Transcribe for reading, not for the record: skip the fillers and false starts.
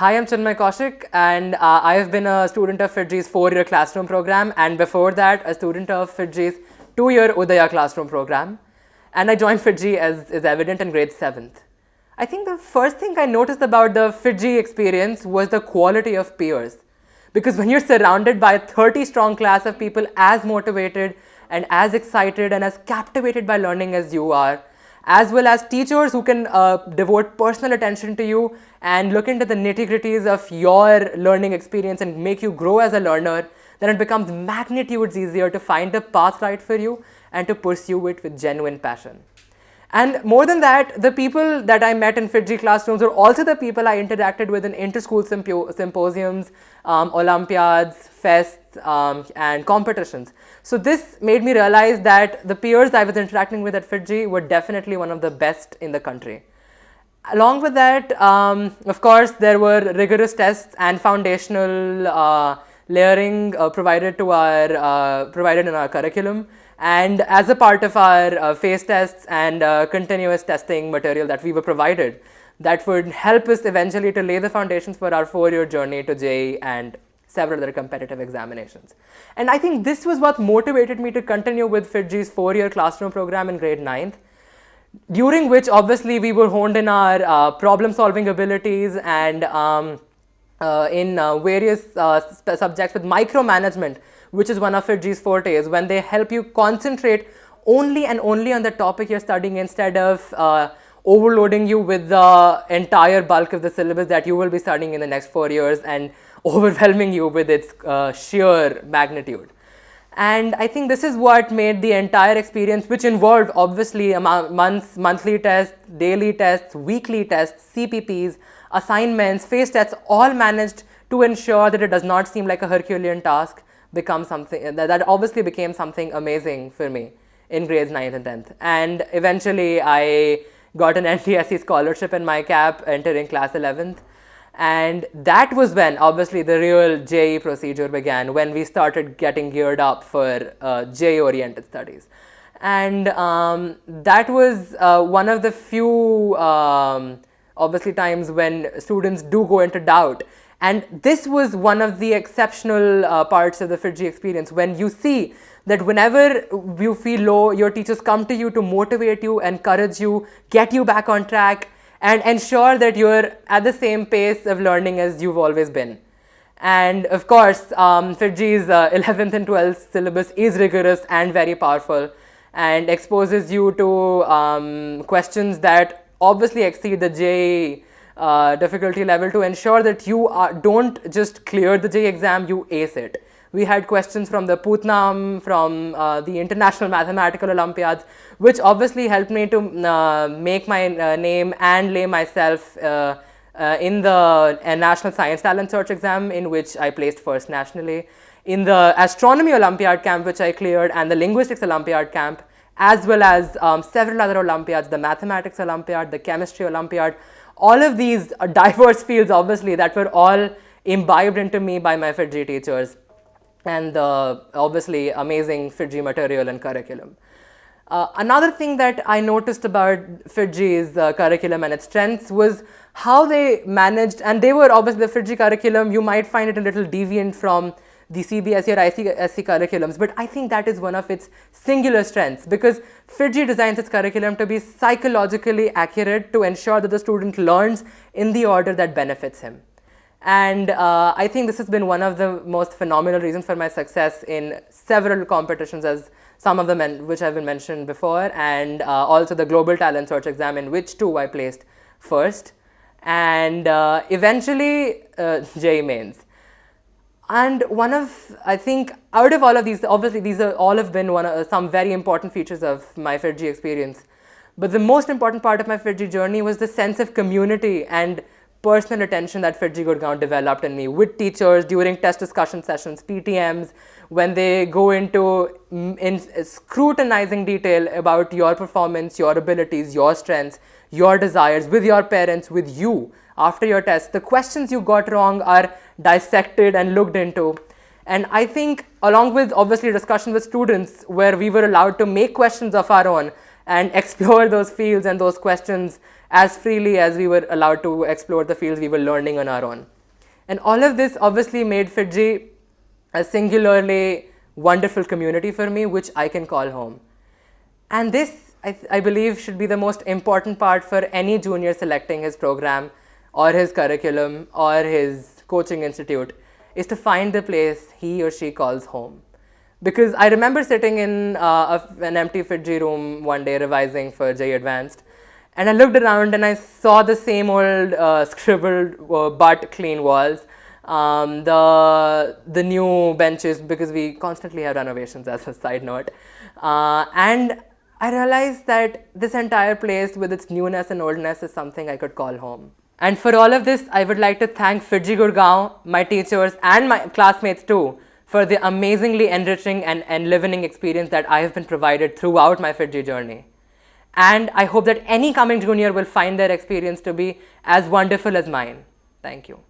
Hi, I'm Chinmaya Kausik, and I have been a student of FIITJEE's 4-year classroom program, and before that, a student of FIITJEE's 2-year UDAYA classroom program. And I joined FIITJEE, as is evident, in grade 7th. I think the first thing I noticed about the FIITJEE experience was the quality of peers. Because when you're surrounded by a 30-strong class of people as motivated and as excited and as captivated by learning as you are, as well as teachers who can devote personal attention to you and look into the nitty-gritties of your learning experience and make you grow as a learner, then it becomes magnitudes easier to find the path right for you and to pursue it with genuine passion. And more than that, the people that I met in FIITJEE classrooms were also the people I interacted with in inter-school symposiums, Olympiads, fests, and competitions. So this made me realize that the peers I was interacting with at FIITJEE were definitely one of the best in the country. Along with that, of course, there were rigorous tests and foundational layering provided in our curriculum. And as a part of our phase tests and continuous testing material that we were provided, that would help us eventually to lay the foundations for our 4-year journey to JEE and several other competitive examinations. And I think this was what motivated me to continue with FIITJEE's 4-year classroom program in grade 9th, during which obviously we were honed in our problem-solving abilities and in various subjects with micromanagement, which is one of FIITJEE's fortes, when they help you concentrate only and only on the topic you're studying instead of overloading you with the entire bulk of the syllabus that you will be studying in the next 4 years and overwhelming you with its sheer magnitude. And I think this is what made the entire experience, which involved obviously monthly tests, daily tests, weekly tests, CPPs, assignments, phase tests, all managed to ensure that it does not seem like a Herculean task, become something that obviously became something amazing for me in grades 9th and 10th. And eventually I got an NTSE scholarship in my cap entering class 11th. And that was when obviously the real JEE procedure began, when we started getting geared up for JEE-oriented studies. And that was one of the few obviously times when students do go into doubt. And this was one of the exceptional parts of the FIITJEE experience, when you see that whenever you feel low, your teachers come to you to motivate you, encourage you, get you back on track, and ensure that you're at the same pace of learning as you've always been. And of course, FIITJEE's 11th and 12th syllabus is rigorous and very powerful and exposes you to questions that obviously exceed the JEE difficulty level to ensure that you don't just clear the JEE exam, you ace it. We had questions from the Putnam, from the International Mathematical Olympiads, which obviously helped me to make my name and lay myself in the National Science Talent Search exam, in which I placed first nationally, in the Astronomy Olympiad camp, which I cleared, and the Linguistics Olympiad camp, as well as several other Olympiads, the Mathematics Olympiad, the Chemistry Olympiad. All of these diverse fields, obviously, that were all imbibed into me by my FIITJEE teachers and the obviously amazing FIITJEE material and curriculum. Another thing that I noticed about FIITJEE's curriculum and its strengths was how they managed, and they were obviously the FIITJEE curriculum, you might find it a little deviant from the CBSE or ICSE curriculums, but I think that is one of its singular strengths, because FIITJEE designs its curriculum to be psychologically accurate to ensure that the student learns in the order that benefits him. And I think this has been one of the most phenomenal reasons for my success in several competitions, as some of them which have been mentioned before, and also the Global Talent Search exam, in which too I placed first, and eventually JEE mains. And one of, I think, out of all of these, obviously these are all have been some very important features of my FIITJEE experience. But the most important part of my FIITJEE journey was the sense of community and personal attention that FIITJEE Gurgaon developed in me with teachers during test discussion sessions, PTMs, when they go into scrutinizing detail about your performance, your abilities, your strengths, your desires, with your parents, with you after your test. The questions you got wrong are dissected and looked into. And I think, along with obviously discussion with students, where we were allowed to make questions of our own and explore those fields and those questions as freely as we were allowed to explore the fields we were learning on our own. And all of this obviously made FIITJEE a singularly wonderful community for me, which I can call home. And this, I believe, should be the most important part for any junior selecting his program or his curriculum or his coaching institute, is to find the place he or she calls home. Because I remember sitting in an empty FIITJEE room one day revising for JEE Advanced, and I looked around and I saw the same old scribbled but clean walls, the new benches, because we constantly have renovations as a side note, and I realized that this entire place with its newness and oldness is something I could call home. And for all of this, I would like to thank FIITJEE Gurgaon, my teachers and my classmates too, for the amazingly enriching and enlivening experience that I have been provided throughout my FIITJEE journey. And I hope that any coming junior will find their experience to be as wonderful as mine. Thank you.